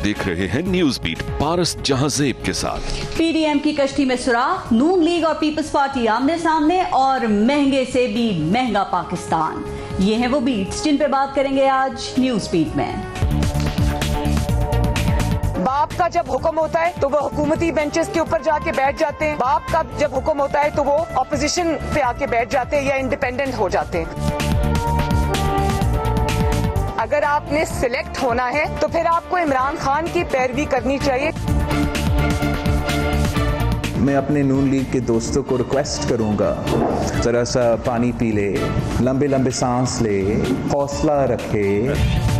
देख रहे हैं न्यूज बीट पारस जहांजेब के साथ। पीडीएम की कश्ती में सुराख, नून लीग और पीपल्स पार्टी आमने सामने और महंगे से भी महंगा पाकिस्तान। ये हैं वो बीट्स जिन पे बात करेंगे आज न्यूज बीट में। बाप का जब हुक्म होता है तो वो हुकूमती बेंचेस के ऊपर जाके बैठ जाते हैं। बाप का जब हुक्म होता है तो वो ऑपोजिशन पे आके बैठ जाते हैं या इंडिपेंडेंट हो जाते हैं। अगर आपने सिलेक्ट होना है तो फिर आपको इमरान खान की पैरवी करनी चाहिए। मैं अपने नून लीग के दोस्तों को रिक्वेस्ट करूंगा, जरा सा पानी पी ले, लंबे लंबे सांस ले, हौसला रखे।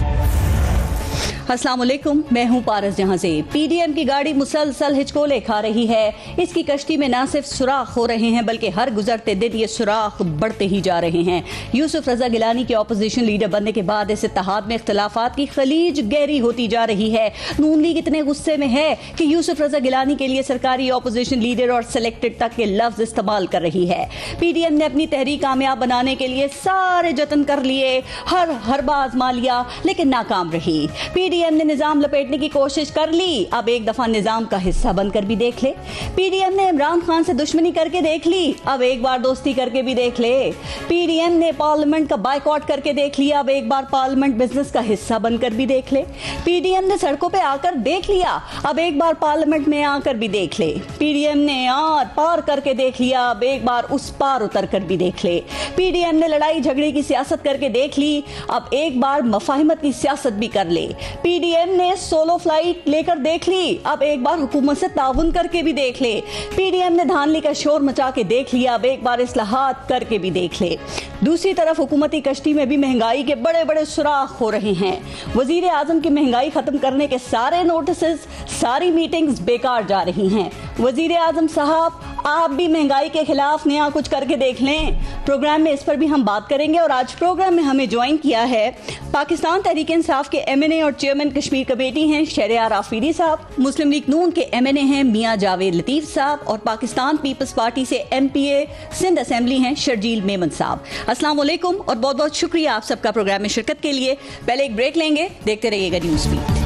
अस्सलाम वालेकुम, मैं हूं पारस जहांजेब। पीडीएम की गाड़ी मुसलसल हिचकोले खा रही है। इसकी कश्ती में न सिर्फ सुराख हो रहे हैं बल्कि हर गुजरते दिन ये सुराख बढ़ते ही जा रहे हैं। यूसुफ रजा गिलानी के ऑपोजिशन लीडर बनने के बाद इस इत्तेहाद में इख्तलाफात की खलीज गहरी होती जा रही है। नून लीग इतने गुस्से में है कि यूसुफ रजा गिलानी के लिए सरकारी ऑपोजिशन लीडर और सिलेक्टेड तक के लफ्ज इस्तेमाल कर रही है। पीडीएम ने अपनी तहरीक कामयाब बनाने के लिए सारे जतन कर लिए, हर बार आजमा लिया लेकिन नाकाम रही। पीडीएम ने निजाम लपेटने की कोशिश कर ली, अब एक दफा निजाम का हिस्सा बनकर भी देख ले। पीडीएम ने इमरान खान से दुश्मनी करके देख ली, अब एक बार दोस्ती करके भी देख ले। पीडीएम ने पार्लियामेंट का बायकॉट करके देख लिया, अब एक बार पार्लियामेंट बिजनेस का हिस्सा बनकर भी देख ले। पीडीएम ने सड़कों पे आकर देख लिया, अब एक बार पार्लियामेंट में आकर भी देख ले। पीडीएम ने आर पार करके देख लिया, अब एक बार उस पार उतर कर भी देख ले। पीडीएम ने लड़ाई झगड़े की सियासत करके देख ली, अब एक बार मफाहिमत की सियासत भी कर ले। पीडीएम ने सोलो फ्लाइट लेकर देख ली, अब एक बार हुकूमत से ताउन करके भी देख ले। पीडीएम ने धांधली का शोर मचा के देख लिया, अब एक बार इस्लाहात करके भी देख ले। दूसरी तरफ हुकूमती कश्ती में भी महंगाई के बड़े बड़े सुराख हो रहे हैं। वजीर आजम की महंगाई खत्म करने के सारे नोटिस, सारी मीटिंग्स बेकार जा रही हैं। वजीर आजम साहब, आप भी महंगाई के खिलाफ नया कुछ करके देख लें। प्रोग्राम में इस पर भी हम बात करेंगे और आज प्रोग्राम में हमें ज्वाइन किया है पाकिस्तान तहरीक इंसाफ के एमएनए और चेयरमैन कश्मीर कमेटी हैं शहरयार आफरीदी साहब, मुस्लिम लीग नून के एमएनए हैं मियां जावेद लतीफ साहब और पाकिस्तान पीपल्स पार्टी से एमपीए सिंध असेंबली हैं शर्जील मेमन साहब। अस्सलाम वालेकुम और बहुत बहुत शुक्रिया आप सबका प्रोग्राम में शिरकत के लिए। पहले एक ब्रेक लेंगे, देखते रहिएगा न्यूज़ बीट।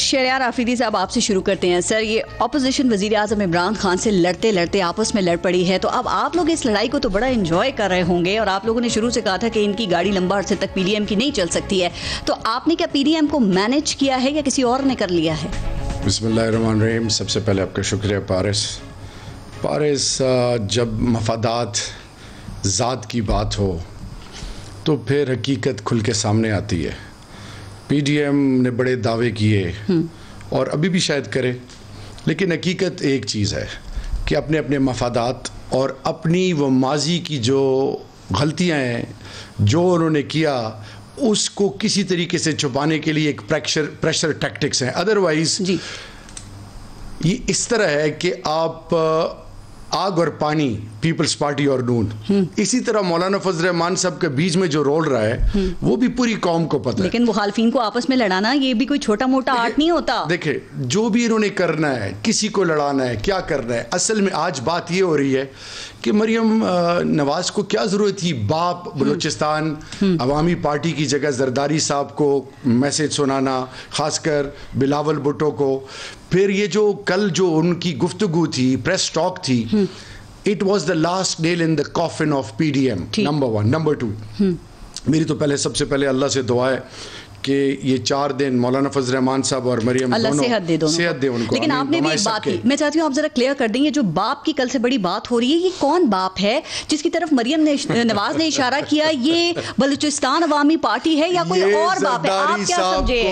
शहरयार आफरीदी साहब, आपसे शुरू करते हैं। सर, ये ऑपोजिशन वजीर आजम इमरान खान से लड़ते लड़ते आपस में लड़ पड़ी है, तो अब आप लोग इस लड़ाई को तो बड़ा एंजॉय कर रहे होंगे और आप लोगों ने शुरू से कहा था कि इनकी गाड़ी लंबा अरसे तक पीडीएम की नहीं चल सकती है, तो आपने क्या पीडीएम को मैनेज किया है या किसी और ने कर लिया है? बिस्मिल्लाहिर्रहमानिर्रहीम। सबसे पहले आपका शुक्रिया पारस। जब मफादात ज़ात की बात हो तो फिर हकीकत खुल के सामने आती है। पीडीएम ने बड़े दावे किए और अभी भी शायद करे, लेकिन हकीकत एक चीज़ है कि अपने अपने मफादात और अपनी वो माजी की जो गलतियां हैं, जो उन्होंने किया, उसको किसी तरीके से छुपाने के लिए एक प्रेशर टैक्टिक्स हैं। अदरवाइज ये इस तरह है कि आप आग और पानी, पीपल्स पार्टी और नून, इसी तरह मौलाना फजल रहमान साहब के बीच में जो रोल रहा है वो भी पूरी कौम को पता है। लेकिन मुखालफिन को आपस में लड़ाना ये भी कोई छोटा मोटा आर्ट नहीं होता। देखिए, जो भी इन्होंने करना है, किसी को लड़ाना है, क्या करना है, असल में आज बात ये हो रही है कि मरियम नवाज को क्या ज़रूरत थी बाप बलूचिस्तान अवामी पार्टी की जगह जरदारी साहब को मैसेज सुनाना, खासकर बिलावल भुट्टो को। फिर ये जो कल जो उनकी गुफ्तगू थी, प्रेस टॉक थी, it was the last nail in the coffin of PDM, number 1। Number 2, मेरी तो सबसे पहले अल्लाह से दुआ है कि ये 4 दिन मौलाना फजल रहमान साहब और मरियम दोनों सेहत दे उनको। लेकिन आपने भी एक बात की, मैं चाहती हूँ आप जरा क्लियर कर देंगे, जो बाप की कल से बड़ी बात हो रही है, ये कौन बाप है जिसकी तरफ मरियम नवाज ने इशारा किया? ये बलूचिस्तान अवामी पार्टी है या कोई और बाप है? आप क्या समझे?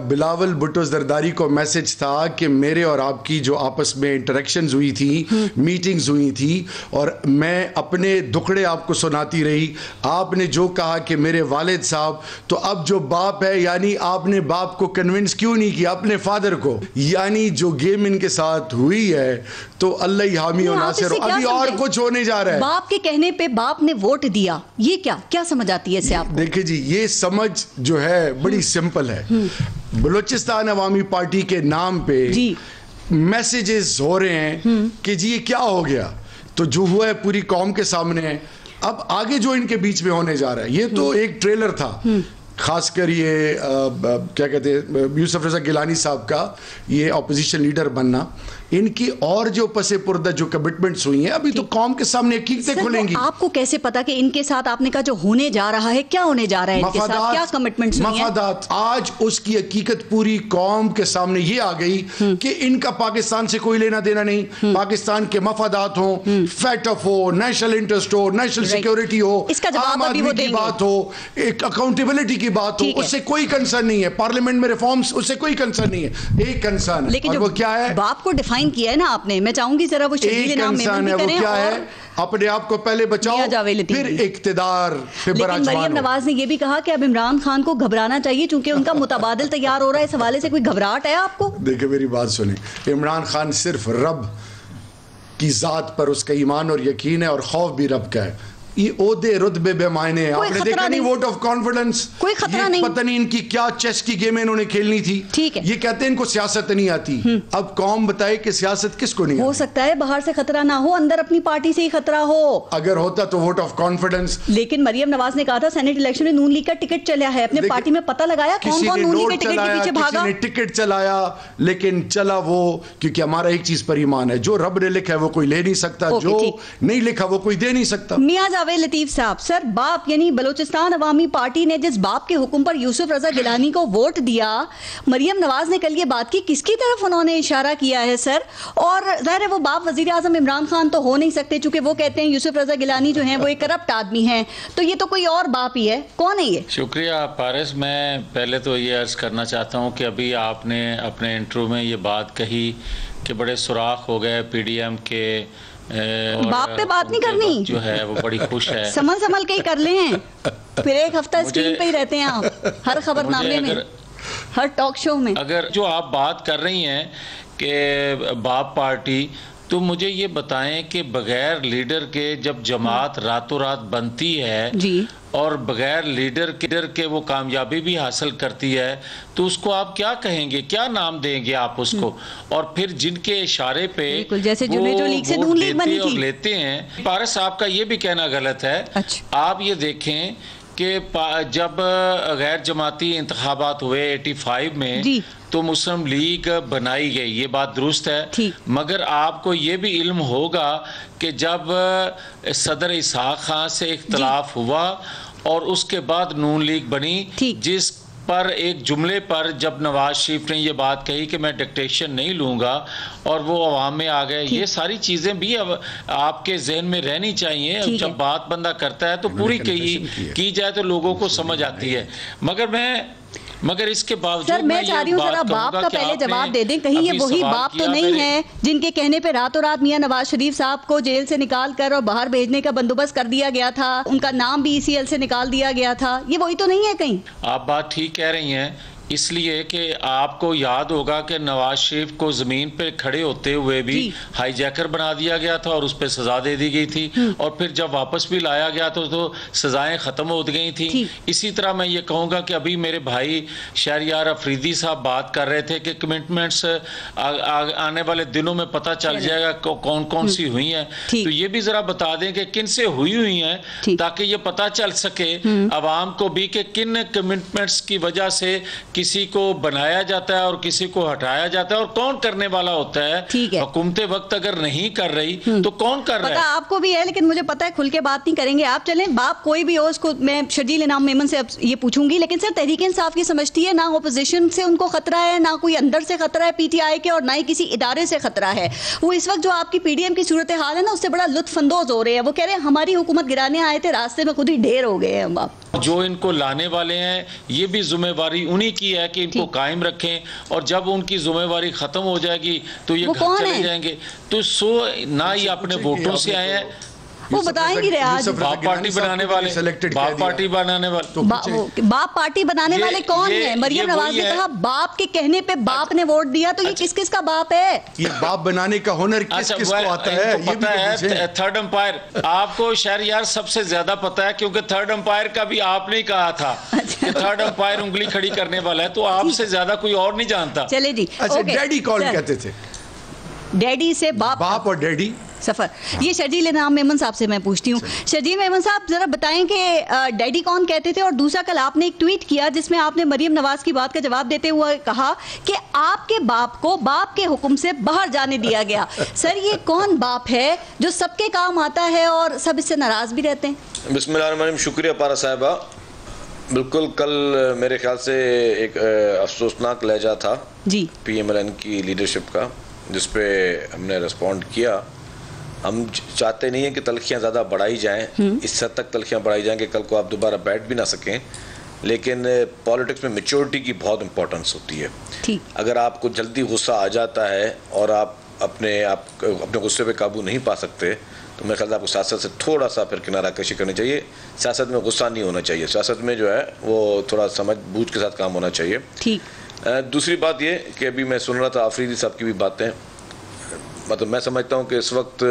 बिलावल भुट्टो जरदारी को मैसेज था कि मेरे और आपकी जो आपस में इंटरेक्शंस हुई थी, मीटिंग्स हुई थी, और मैं अपने दुखड़े आपको सुनाती रही, आपने जो कहा कि मेरे वालिद साहब, तो अब जो बाप है, यानी आपने बाप को कन्विंस क्यों नहीं किया, अपने फादर को? यानी जो गेम इनके साथ हुई है तो अल्लाह ही हामी और नासिर, अभी और कुछ होने जा रहा है। बाप के कहने पे बाप ने वोट दिया, ये क्या समझ आती है इससे आपको? देखिए जी, ये समझ जो है बड़ी सिंपल है। बलूचिस्तान अवामी पार्टी के नाम पे मैसेजेस हो रहे हैं कि जी ये क्या हो गया, तो जो हुआ है पूरी कौम के सामने है। अब आगे जो इनके बीच में होने जा रहा है, ये तो एक ट्रेलर था। खासकर ये क्या कहते हैं, यूसुफ रजा गिलानी साहब का ये ऑपोजिशन लीडर बनना, इनकी और जो पसे पुर्दा जो कमिटमेंट्स हुई हैं, अभी तो कौम के सामने हकीकतें खुलेंगी। आपको कैसे पता कि इनके साथ आपने कहा जो होने जा रहा है, क्या होने जा रहा है इनके साथ, क्या कमिटमेंट्स हुई हैं? मफादात, आज उसकी हकीकत पूरी कौम के सामने ये आ गई कि इनका पाकिस्तान से कोई लेना देना नहीं। पाकिस्तान के मफादात हो, फैटफ हो, नेशनल इंटरेस्ट हो, नेशनल सिक्योरिटी हो, आम आदमी की बात हो, एक अकाउंटेबिलिटी की बात हो, उससे कोई कंसर्न नहीं है। पार्लियामेंट में रिफॉर्म्स, उससे कोई कंसर्न नहीं है। एक कंसर्न, लेकिन वो क्या है, बाप को डिफाइन किया है ना आपने, मैं चाहूंगी जरा वो शकील नाम में करें। क्या है, अपने आप को पहले बचाओ, फिर इक्तिदार पे लेकिन मरियम नवाज ने यह भी कहा कि अब इमरान खान को घबराना चाहिए क्योंकि उनका मुतबादिल तैयार हो रहा है। इस हवाले से कोई घबराहट है आपको? देखिए मेरी बात सुने, इमरान खान सिर्फ रब की जात पर उसका ईमान और यकीन है और खौफ भी रब का है। ये ओहदे रुतबे बेमायने हैं। आपने देखा नहीं वोट ऑफ कॉन्फिडेंस, कोई खतरा नहीं। पता नहीं इनकी क्या चेस की गेम इन्होंने खेलनी थी। ठीक है, ये कहते हैं इनको सियासत नहीं आती। अब कौम बताए कि सियासत किसको नहीं हो सकता है बाहर से खतरा ना हो, अंदर अपनी पार्टी से ही खतरा हो। अगर होता तो वोट ऑफ कॉन्फिडेंस। लेकिन मरियम नवाज ने कहा था सेनेट इलेक्शन में नून लीग का टिकट चला है, अपने पार्टी में पता लगाया कौन कौन नून लीग के टिकट के पीछे भागा। किसी ने टिकट चलाया, लेकिन चला वो क्योंकि हमारा एक चीज पर ईमान है, जो रब ने लिखा है वो कोई ले नहीं सकता, जो नहीं लिखा वो कोई दे नहीं सकता। मियां जावेद लतीफ साहब, सर बाप यानी बलूचिस्तान अवामी पार्टी ने जिस बाप के हुक्म पर यूसुफ रजा गिलानी को वोट दिया, मरियम नवाज ने कल ये बात की, किसकी तरफ उन्होंने इशारा किया है सर? और जाहिर है वो बाप वजीर आजम इमरान खान तो हो नहीं सकते क्योंकि वो कहते हैं यूसुफ रजा गिलानी जो है वो एक करप्ट आदमी है, तो ये तो कोई और बाप ही है। कौन है ये? शुक्रिया पारिस। मैं पहले तो ये अर्ज करना चाहता हूँ कि अभी आपने अपने इंटरव्यू में ये बात कही कि बड़े सुराख हो गए पीडीएम के, बाप पे बात नहीं करनी जो है वो बड़ी खुश है। संभल के ही कर ले हैं, फिर एक हफ्ता स्क्रीन पे ही रहते हैं आप, हर खबरनामे में, हर टॉक शो में। अगर जो आप बात कर रही हैं कि बाप पार्टी, तो मुझे ये बताएं कि बगैर लीडर के जब जमात रातों रात बनती है जी, और बगैर लीडर के वो कामयाबी भी हासिल करती है, तो उसको आप क्या कहेंगे, क्या नाम देंगे आप उसको? और फिर जिनके इशारे पे जैसे जो लीग से नून लीग बनी थी लेते हैं। पारस साहब का ये भी कहना गलत है। अच्छा। आप ये देखें कि जब गैर जमाती इंतखाबात हुए 85 में तो मुस्लिम लीग बनाई गई, ये बात दुरुस्त है, मगर आपको ये भी इल्म होगा कि जब सदर इसहाक खान से इख्तलाफ हुआ और उसके बाद नून लीग बनी, जिस पर एक जुमले पर जब नवाज शरीफ ने ये बात कही कि मैं डिक्टेशन नहीं लूँगा और वो अवाम में आ गए, ये सारी चीज़ें भी अब आपके जहन में रहनी चाहिए। जब बात बंदा करता है तो पूरी की जाए तो लोगों को समझ आती है। मगर इसके बावजूद सर मैं चाह रही हूँ जरा बाप का पहले जवाब दे दें, कहीं ये वही बाप तो नहीं है जिनके कहने पे रातों रात मियां नवाज शरीफ साहब को जेल से निकाल कर और बाहर भेजने का बंदोबस्त कर दिया गया था, उनका नाम भी ECL से निकाल दिया गया था, ये वही तो नहीं है कहीं? आप बात ठीक कह रही हैं, इसलिए कि आपको याद होगा कि नवाज शरीफ को ज़मीन पे खड़े होते हुए भी हाईजैकर बना दिया गया था और उस पर सज़ा दे दी गई थी, और फिर जब वापस भी लाया गया तो सज़ाएं ख़त्म हो गई थी। इसी तरह मैं ये कहूँगा कि अभी मेरे भाई शहरयार अफरीदी साहब बात कर रहे थे कि कमिटमेंट्स आने वाले दिनों में पता चल जाएगा कौन कौन सी हुई हैं, तो ये भी ज़रा बता दें कि किन से हुई हैं, ताकि ये पता चल सके आवाम को भी कि किन कमिटमेंट्स की वजह से किसी को बनाया जाता है और किसी को हटाया जाता है और कौन करने वाला होता है। हुकूमत वक्त अगर नहीं कर रही तो कौन कर रहा है? पता आपको भी है, लेकिन मुझे पता है खुल के बात नहीं करेंगे आप। चलें, बाप कोई भी हो उसको मैं शर्जील इनाम मेमन से अब ये पूछूंगी, लेकिन सर तहरीक इंसाफ ये समझती है ना ओपोजिशन से उनको खतरा है, ना कोई अंदर से खतरा है PTI के, और ना ही किसी इदारे से खतरा है। वो इस वक्त जो आपकी PDM की सूरत हाल है ना, उससे बड़ा लुत्फ अंदोज हो रहे हैं। वो कह रहे हैं हमारी हुकूमत गिराने आए थे, रास्ते में खुद ही ढेर हो गए हैं। बाप जो इनको लाने वाले हैं ये भी जिम्मेवारी उन्हीं की है कि इनको कायम रखें, और जब उनकी जिम्मेवारी खत्म हो जाएगी तो ये घर चले जाएंगे। तो ना ही अपने वोटों से आए हैं, वो बता ही नहीं रहे आज। बाप पार्टी बनाने वाले, बाप पार्टी बनाने वाले, बाप पार्टी बनाने वाले कौन है? मरियम नवाज ने कहा बाप के कहने पे बाप ने वोट दिया, तो ये किस किस का बाप है? ये बाप बनाने का हुनर किस किस को आता है? ये पता है थर्ड अंपायर आपको शहरयार सबसे ज्यादा पता है, क्योंकि थर्ड अंपायर का भी आपने ही कहा था कि थर्ड अंपायर उंगली खड़ी करने वाला है, तो आपसे ज्यादा कोई और नहीं जानता। चले जी। अच्छा, डैडी कौन कहते थे? डैडी से बाप और डैडी सफर। ये शर्जील इनाम मेमन साहब से मैं पूछती हूँ। शर्जील मेमन साहब जरा बताएं कि डैडी कौन कहते थे, और दूसरा कल आपने एक ट्वीट किया जिसमें आपने मरियम नवाज की बात का जवाब देते हुए कहा कि आपके बाप को बाप के हुक्म से बाहर जाने दिया गया। सर ये कौन बाप है जो सबके काम आता है और सब इससे नाराज भी रहते हैं? बिस्मिल्लाहिर्रहमानिर्रहीम। शुक्रिया पारा साहिबा। बिल्कुल कल मेरे ख्याल से एक अफसोसनाक लहजा था जी PMLN की लीडरशिप का, जिस पे हमने रिस्पॉन्ड किया। हम चाहते नहीं हैं कि तलखियाँ ज़्यादा बढ़ाई जाएं, इस हद तक तलखियाँ बढ़ाई जाएं कि कल को आप दोबारा बैठ भी ना सकें। लेकिन पॉलिटिक्स में मैच्योरिटी की बहुत इंपॉर्टेंस होती है। ठीक। अगर आपको जल्दी गुस्सा आ जाता है और आप अपने गुस्से पे काबू नहीं पा सकते, तो मेरे ख्याल से आपको सियासत से थोड़ा सा फिर किनारा कशी करनी चाहिए। सियासत में गुस्सा नहीं होना चाहिए, सियासत में जो है वो थोड़ा समझ बूझ के साथ काम होना चाहिए। ठीक। दूसरी बात ये कि अभी मैं सुन रहा था आफरीदी साहब की भी बातें, मतलब मैं समझता हूँ कि इस वक्त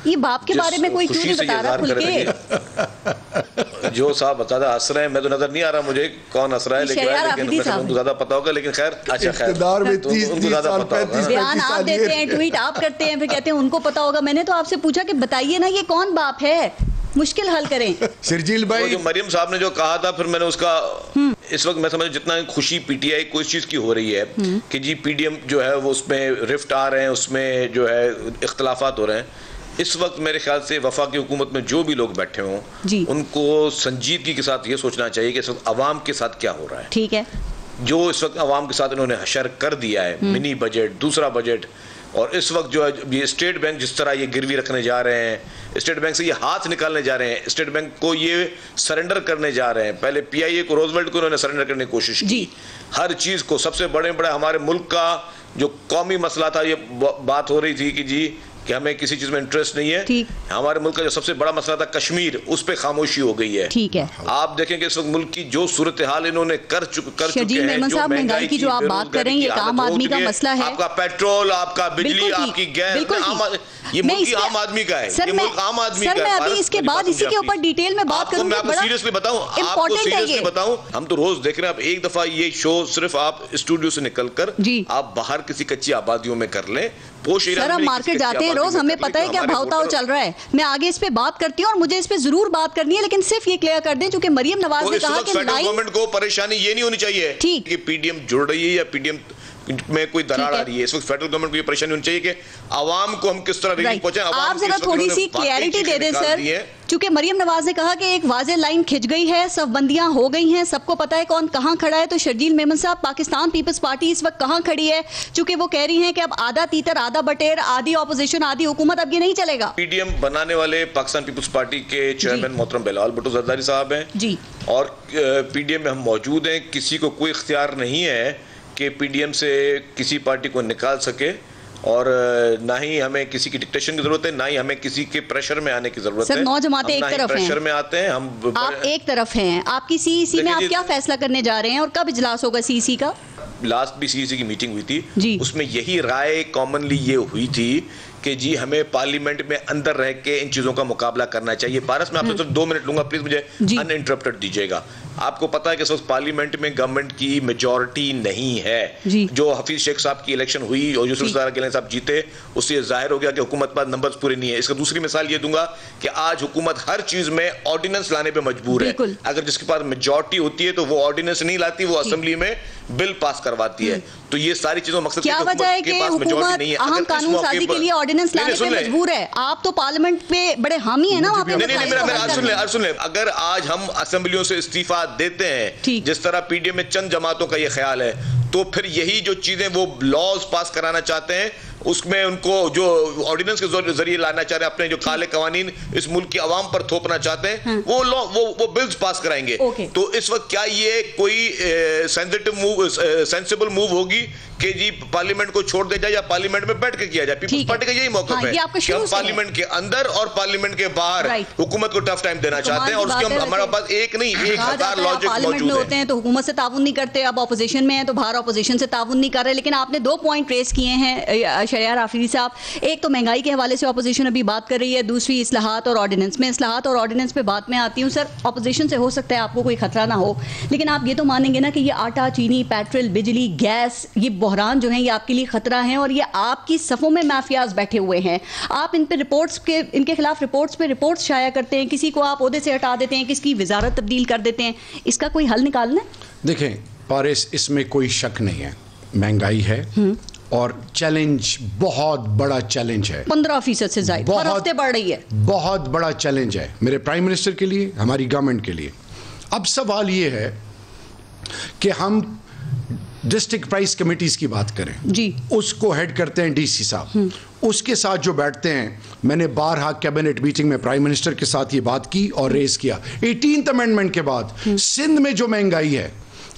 ये बाप के बारे में कोई क्यों नहीं बता रहा खुल के? जो साहब ज़्यादा हंस रहे हैं, मैं तो नजर नहीं आ रहा मुझे कौन हंस रहा है, लेकिन उनको ज़्यादा पता होगा। लेकिन खैर, अच्छा खैर, उनको ज़्यादा पता होगा। बयान आप देते हैं, ट्वीट आप करते हैं, फिर कहते हैं उनको पता होगा। मैंने तो आपसे पूछा कि बताइए ना ये कौन बाप है, मुश्किल हल करें। शर्जील भाई, जो मरियम साहब ने जो कहा था, फिर मैंने उसका इस वक्त मैं समझ जितना खुशी PTI को इस चीज़ की हो रही है कि जी PDM जो है वो उसमें रिफ्ट आ रहे हैं, उसमें जो है इख्तलाफात हो रहे हैं, इस वक्त मेरे ख्याल से वफा की हुकूमत में जो भी लोग बैठे हों उनको संजीदगी के साथ ये सोचना चाहिए कि इस वक्त अवाम के साथ क्या हो रहा है। ठीक है। जो इस वक्त अवाम के साथ इन्होंने हशर कर दिया है, मिनी बजट, दूसरा बजट, और इस वक्त जो है ये स्टेट बैंक जिस तरह ये गिरवी रखने जा रहे हैं, स्टेट बैंक से ये हाथ निकालने जा रहे हैं, स्टेट बैंक को ये सरेंडर करने जा रहे हैं। पहले PIA को, रोजवेल्ट को इन्होंने सरेंडर करने की कोशिश की। हर चीज़ को, सबसे बड़े हमारे मुल्क का जो कौमी मसला था, ये बात हो रही थी कि जी कि हमें किसी चीज में इंटरेस्ट नहीं है। हमारे मुल्क का जो सबसे बड़ा मसला था कश्मीर, उस पे खामोशी हो गई है। ठीक है। आप देखेंगे इस वक्त मुल्क की जो सूरत हाल इन्होंने कर चुके हैं, जो महंगाई की जो आप बात कर रहे हैं, ये आम आदमी का मसला है। आपका पेट्रोल, आपका बिजली, आपकी गैस, ये मुल्क आम आदमी का है। ये मुल्क आम आदमी का है। मैं अभी इसके बाद इसी के ऊपर डिटेल में बात करूंगा। मैं आपको सीरियसली बताऊं, हम तो रोज देख रहे हैं। आप एक दफा ये शो सिर्फ आप स्टूडियो से निकलकर आप बाहर किसी कच्ची आबादियों में कर लें। सर हम मार्केट जाते हैं रोज, हमें पता है क्या भाव ताव चल रहा है। मैं आगे इस पे बात करती हूँ और मुझे इस पे जरूर बात करनी है, लेकिन सिर्फ ये क्लियर कर दें क्योंकि मरियम नवाज ने कहा कि गवर्नमेंट को परेशानी ये नहीं होनी चाहिए कि PDM जुड़ रही है या PDM में कोई दरार आ रही है। इस वक्त फेडरल गवर्नमेंट को ये परेशानी होनी चाहिए कि आवाम को हम किस तरह रिलीफ पहुंचाएं। आप जरा थोड़ी सी क्लैरिटी दे दें सर, क्योंकि मरियम नवाज ने कहा कि एक वाज़ेह लाइन खिंच गई है, सब बंदियां हो गई हैं, सबको पता है कौन कहां खड़ा है। तो शर्जील मेमन साहब, पाकिस्तान पीपल्स पार्टी इस वक्त कहां खड़ी है? चूंकि वो कह रही हैं कि अब आधा तीतर आधा बटेर, आधी ऑपोजिशन आधी हुकूमत, अब ये नहीं चलेगा। PDM बनाने वाले पाकिस्तान पीपल्स पार्टी के चेयरमैन मोहतरम बिलावल भुट्टो जरदारी साहब हैं जी, और PDM में हम मौजूद हैं। किसी को कोई इख्तियार नहीं है कि PDM से किसी पार्टी को निकाल सके, और ना ही हमें किसी की डिक्टेशन की जरूरत है, ना ही हमें किसी के प्रेशर में आने की जरूरत है। सर 9 जमातें एक तरफ हैं, प्रेशर में आते हैं हम, आप एक तरफ हैं। आपकी CEC में आप क्या फैसला करने जा रहे हैं और कब इजलास होगा CEC का? लास्ट भी CEC की मीटिंग हुई थी, उसमें यही राय कॉमनली ये हुई थी कि जी हमें पार्लियामेंट में अंदर रह के इन चीजों का मुकाबला करना चाहिए। पारस, मैं आपसे सिर्फ 2 मिनट लूंगा, प्लीज मुझे अनइंटरप्टेड दीजिएगा। आपको पता है कि इस वक्त पार्लियामेंट में गवर्नमेंट की मेजॉरिटी नहीं है। जो हफीज शेख साहब की इलेक्शन हुई और यूसुफ गिलानी साहब जीते, उससे जाहिर हो गया कि हुकूमत पर नंबर्स पूरे नहीं है। इसका दूसरी मिसाल ये दूंगा कि आज हुकूमत हर चीज में ऑर्डिनेंस लाने पे मजबूर है। अगर जिसके पास मेजॉरिटी होती है तो वो ऑर्डिनेंस नहीं लाती, वो असेंबली में बिल पास करवाती है। तो ये सारी चीजों मकसद क्या वजह है कि हुकूमत अहम कानून साजी के लिए ऑर्डिनेंस लाने पे मजबूर है? आप तो पार्लियामेंट पे बड़े हामी है ना वहाँ पे। नहीं, सुन ले, अगर आज हम असेंबलियों से इस्तीफा देते हैं जिस तरह PDM में चंद जमातों का ये ख्याल है, तो फिर यही जो चीजें वो लॉज पास कराना चाहते हैं उसमें उनको जो ऑर्डिनेंस के जरिए लाना चाह रहे हैं, अपने जो काले कवानीन इस मुल्क की आवाम पर थोपना चाहते हैं, वो लॉ वो बिल्स पास कराएंगे। तो इस वक्त क्या ये कोई सेंसिबल मूव होगी कि जी पार्लियामेंट को छोड़ दे जाए या पार्लियामेंट में बैठ के किया जाए? पीपल्स पार्टी का यही मौक़िफ़ है कि हम पार्लियामेंट के अंदर और पार्लियामेंट के बाहर हुकूमत को टफ टाइम देना चाहते हैं, और उसके हमारे पास एक नहीं 1000 लॉजिक मौजूद है। होते हैं तो हुकूमत से ताउन नहीं करते, अब ऑपोजिशन में है तो बाहर ऑपोजिशन से ताउन नहीं कर रहे। लेकिन आपने 2 पॉइंट रेस किए हैं शहरियार आफरीदी साहब। एक तो महंगाई के हवाले से ऑपोजिशन अभी बात कर रही है, दूसरी इस्लाहात और ऑर्डिनेंस में। इस्लाहात और ऑर्डिनेंस पे बात में आती हूँ सर, ऑपोजिशन से हो सकता है आपको कोई खतरा ना हो, लेकिन आप ये तो मानेंगे ना कि ये आटा, चीनी, पेट्रोल, बिजली, गैस, ये बहरान जो है ये आपके लिए खतरा है, और ये आपकी सफ़ों में माफियाज बैठे हुए हैं। आप इन पे इनके खिलाफ रिपोर्ट्स शाया करते हैं, किसी को आप ओहदे से हटा देते हैं, किसकी वजारत तब्दील कर देते हैं। इसका कोई हल निकालना है? देखें पारिस, इसमें कोई शक नहीं है, महंगाई है और चैलेंज बहुत बड़ा चैलेंज है, 15% से ज़्यादा हर हफ्ते बढ़ रही है, बहुत बड़ा चैलेंज है मेरे प्राइम मिनिस्टर के लिए, हमारी गवर्नमेंट के लिए। अब सवाल ये है कि हम डिस्ट्रिक्ट प्राइस कमेटीज की बात करें जी, उसको हेड करते हैं डीसी साहब, उसके साथ जो बैठते हैं, मैंने बारहा कैबिनेट मीटिंग में प्राइम मिनिस्टर के साथ ये बात की और रेस किया। 18th अमेंडमेंट के बाद सिंध में जो महंगाई है,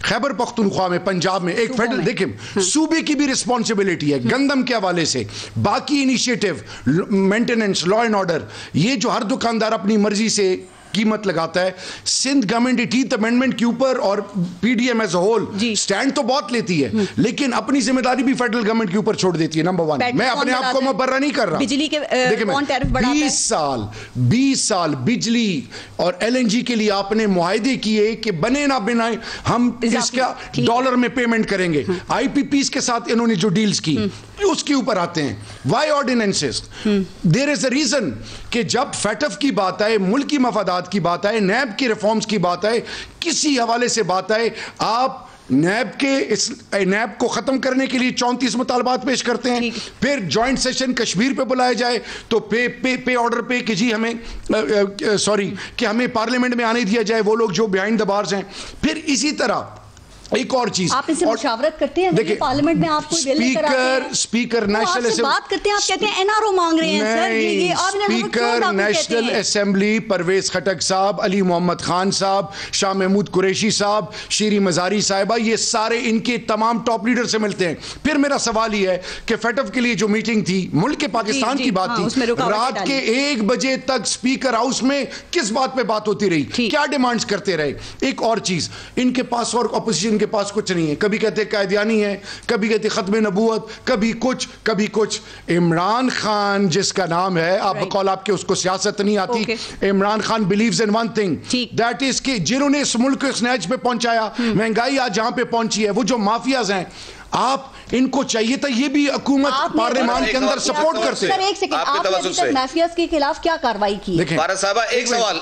खैबर पख्तूनख्वा में, पंजाब में, एक फेडरल, देखिए सूबे की भी रिस्पॉन्सिबिलिटी है गंदम के हवाले से, बाकी initiative, maintenance, law and order, ये जो हर दुकानदार अपनी मर्जी से कीमत लगाता है। सिंध गवर्नमेंट 18th अमेंडमेंट के ऊपर और PDM as a whole stand तो बहुत लेती है, लेकिन अपनी जिम्मेदारी भी फेडरल गवर्नमेंट के ऊपर छोड़ देती है। नंबर 1, मैं अपने आप को मुबर्रा नहीं कर रहा। बिजली के 20 साल बिजली और एलएनजी के लिए आपने मुआहदे किए कि बने ना बनाए हम इसका डॉलर में पेमेंट करेंगे। आईपीपीस के साथ इन्होंने जो डील्स की उसके ऊपर आते हैं। Why ordinances? There is a reason कि जब फैटफ की बात आए, मुल्क की मफादात की बात आए, नैब की रिफॉर्म्स की बात आए, किसी हवाले से बात आए, आप नैब को खत्म करने के लिए 34 मुतालबात पेश करते हैं, फिर जॉइंट सेशन कश्मीर पे बुलाया जाए तो पे ऑर्डर पे कि जी हमें कि हमें पार्लियामेंट में आने दिया जाए वो लोग जो बिहाइंड द बार्स हैं। फिर इसी तरह एक और चीज, आप इनसे मुशावरत करते हैं? देखिए पार्लियामेंट में आप कोई बिल लेकर आते हैं, स्पीकर नेशनल असेंबली बात करते हैं, आप कहते हैं एनआरओ मांग रहे हैं सर, ये स्पीकर नेशनल असेंबली परवेज खटक साहब, अली मोहम्मद खान साहब, शाह महमूद कुरैशी साहब, शीरी मजारी साहिबा, ये सारे इनके तमाम टॉप लीडर से मिलते हैं। फिर मेरा सवाल ये है कि फेटफ के लिए जो मीटिंग थी, मुल्क के पाकिस्तान की बात थी, रात के 1 बजे तक स्पीकर हाउस में किस बात पे बात होती रही, क्या डिमांड्स करते रहे? एक और चीज, इनके पास और ऑपोजिशन के पास कुछ नहीं है, कभी कहते कायदियानी है, कभी कहते खत्म नबूवत, कभी कुछ। इमरान खान जिसका नाम है, आप बकौल आपके उसको सियासत नहीं आती, Imran Khan believes in one thing, that is कि जिन्होंने इस मुल्क को स्नैच पे पहुंचाया, महंगाई आज जहां पे पहुंची है, वो जो माफियाज हैं, आप इनको चाहिए था ये भी हुकूमत पार्लियामान के अंदर सपोर्ट करते। सर एक सेकंड, आपने माफियाज के खिलाफ क्या कार्रवाई की? भारत साहब एक सवाल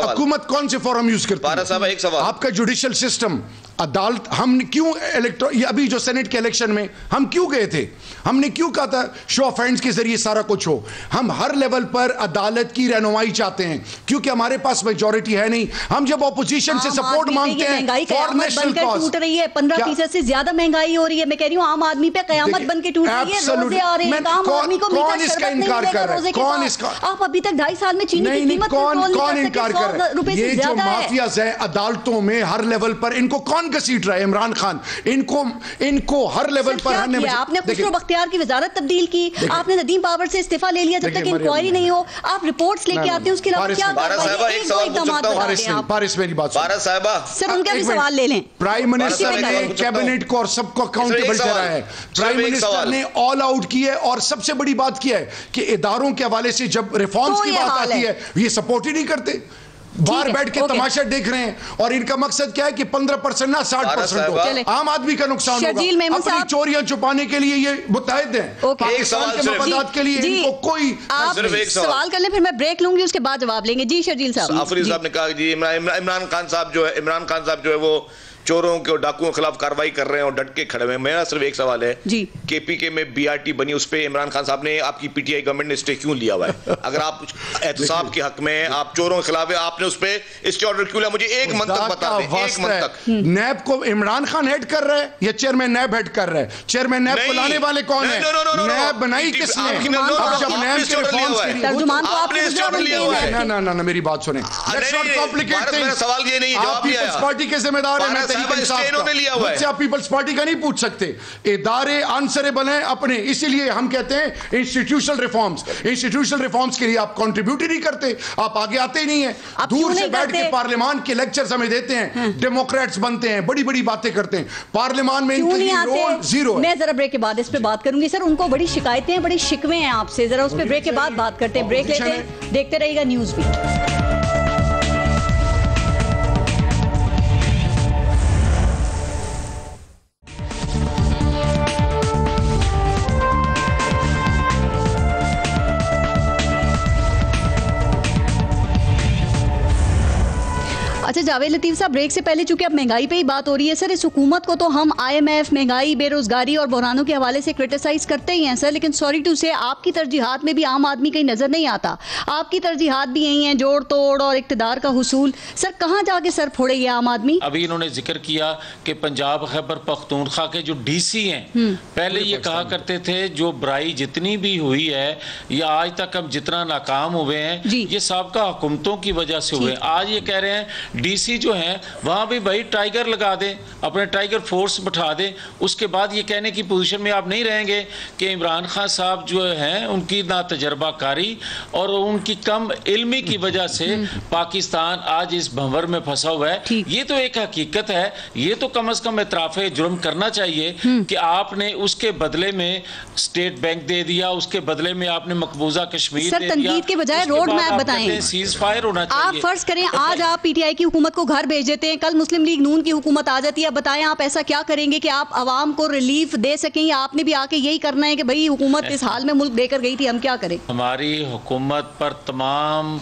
हुकूमत कौन से फॉर्म यूज करती है? भारत साहब एक सवाल, आपका जुडिशियल सिस्टम, अदालत, हम क्यों अभी जो सेनेट के इलेक्शन में हम क्यों गए थे? हमने क्यों कहा था शो ऑफ हैंड्स के जरिए सारा कुछ हो? हम हर लेवल पर अदालत की रहनुमाई चाहते हैं, क्योंकि हमारे पास मेजॉरिटी है नहीं। हम जब ऑपोजिशन से सपोर्ट मांगते हैं फॉर नेशनल कॉज, टूट रही है, 15% से ज्यादा महंगाई हो रही है। मैं कह रही हूँ आम आदमी पे कयामत बन के टूट रही है, रोजे आ रहे हैं, आम आदमी को कौन इसका इनकार कर रहा है? कौन इसका? आप अभी तक 2.5 साल में चीनी की कीमत कौन इनकार कर रहा है? ये जो माफियाज है अदालतों में हर लेवल पर, इनको कौन घसीट रहा है? इमरान खान। इनको हर लेवल पर आपने खुसरो बख्तियार की वजारत तब्दील की, आपने नदीम पावर से इस्तीफा ले लिया, जब तक इंक्वायरी नहीं हो आप रिपोर्ट्स लेके आते हैं, उसके अलावा क्या पारिस मेरी बात सर, उनके भी सवाल ले लें। प्राइम मिनिस्टर ने कैबिनेट को और सबको अकाउंटेबल ठहराया है। प्राइम मिनिस्टर ने ऑल आउट किया है और सबसे बड़ी बात किया है कि इदारों के हवाले से जब रिफॉर्म्स की बात आती है ये सपोर्ट ही नहीं करते, बाहर बैठ के तमाशा देख रहे हैं, और इनका मकसद क्या है कि 15% ना 60% हो, आम आदमी का नुकसान होगा। अपनी चोरियां छुपाने के लिए ये मुतहद हैं, पाकिस्तान के मफादात के लिए इनको कोई। आप सवाल कर लें, फिर मैं ब्रेक लूंगी, उसके बाद जवाब लेंगे। जी शर्जील साहब। आफरीदी साहब ने कहा जी इमरान खान साहब जो है वो चोरों के और डाकुओं के खिलाफ कार्रवाई कर रहे हैं और डट के खड़े हुए हैं। मेरा सिर्फ एक सवाल है, केपीके में बीआरटी बनी, उस पे इमरान खान साहब ने, आपकी पीटीआई गवर्नमेंट ने स्टे क्यों लिया हुआ है? अगर आप एहतसाब के हक में, आप चोरों के खिलाफ है, आपने उस पे स्टे ऑर्डर क्यों लिया? मुझे एक मंतक बता दें, एक मंतक। नैब को इमरान खान हेड कर रहे हैं या चेयरमैन नैब हेड कर रहे हैं? चेयरमैन नैब को लाने वाले कौन है? नैब बनाई किसने? जब नैब के रिफॉर्म्स, ना मेरी बात सुने, सवाल ये नहीं, आप पीपल्स पार्टी के जिम्मेदार हैं, मैं तहरीक इंसाफ मुझसे आप पीपल्स पार्टी का नहीं पूछ सकते। इदारे आंसरेबल हैं अपने, इसीलिए हम कहते हैं इंस्टीट्यूशनल रिफॉर्म्स के लिए आप कंट्रीब्यूट ही नहीं करते, आप आगे आते ही नहीं है। दूर से बैठ के पार्लियामान के लेक्चर्स हमें देते हैं, डेमोक्रेट्स बनते हैं, बड़ी बड़ी बातें करते हैं, पार्लियामान में इनके रोल जीरो है। मैं जरा ब्रेक के बाद इस पे बात करूंगी सर। उनको बड़ी शिकायतें, बड़ी शिकवे हैं आपसे, जरा उस पे ब्रेक के बाद बात करते हैं। ब्रेक लेते हैं, देखते रहिएगा न्यूज़ बीट। अच्छा जावेद लतीफ साहब, ब्रेक से पहले चूंकि अब महंगाई पे ही बात हो रही है सर, इस हुकूमत को तो हम IMF, महंगाई, बेरोजगारी और बहरानों के हवाले से क्रिटिसाइज करते ही हैं सर, लेकिन सॉरी टू से आपकी तरजीहात में भी आम आदमी कहीं नजर नहीं आता। आपकी तरजीहात भी यही हैं, जोड़ तोड़ और इक्तदार का हुसूल। सर कहाँ जाके सर फोड़े ये आम आदमी? अभी इन्होंने जिक्र किया कि पंजाब खैबर पख्तूनख्वा के जो DC हैं, पहले ये कहा करते थे जो बुराई जितनी भी हुई है या आज तक हम जितना नाकाम हुए हैं ये सबका हुकूमतों की वजह से हुए। आज ये कह रहे हैं DC जो है वहां भी भाई टाइगर लगा दें, अपने टाइगर फोर्स बैठा दें। उसके बाद ये कहने की पोजीशन में आप नहीं रहेंगे कि इमरान खान साहब जो हैं उनकी ना तजर्बाकारी और उनकी कम इल्मी की वजह से पाकिस्तान आज इस भंवर में फंसा हुआ है। ये तो एक हकीकत है, ये तो कम से कम इतराफ जुर्म करना चाहिए कि आपने उसके बदले में स्टेट बैंक दे दिया, उसके बदले में आपने मकबूजा कश्मीर दे दिया। तनकीद के बजाय रोड मैप बताएं, सीज फायर होना चाहिए। आप फर्ज करें आज आप PTI की हुकूमत को घर भेज देते हैं, कल मुस्लिम लीग नून की हुकूमत आ जाती है, बताएं आप ऐसा क्या करेंगे कि आप आवाम को रिलीफ दे सकें, या आपने भी आके यही करना है कि भाई हुकूमत इस हाल में मुल्क देकर गई थी, हम क्या करें? हमारी हुकूमत पर तमाम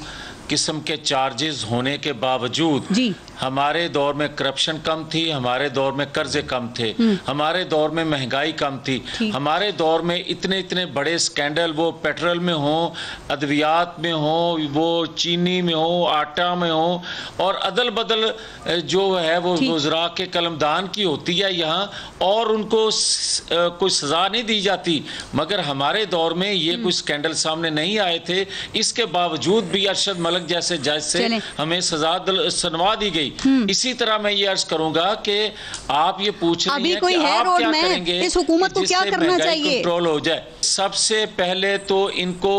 किस्म के चार्जेस होने के बावजूद हमारे दौर में करप्शन कम थी, हमारे दौर में कर्जे कम थे, हमारे दौर में महंगाई कम थी, हमारे दौर में इतने इतने बड़े स्कैंडल, वो पेट्रोल में हो, अद्वियात में हो, वो चीनी में हो, आटा में हो, और अदल बदल जो है वो वज़रा के कलमदान की होती है यहाँ, और उनको कोई सज़ा नहीं दी जाती। मगर हमारे दौर में ये कोई स्कैंडल सामने नहीं आए थे, इसके बावजूद भी अरशद मलिक जैसे जज से हमें सजा सुनवा दी गई। इसी तरह मैं ये अर्ज करूंगा कि आप ये पूछ रही हैं कि आप क्या करेंगे इस हुकूमत को क्या करना चाहिए कंट्रोल हो जाए। सबसे पहले तो इनको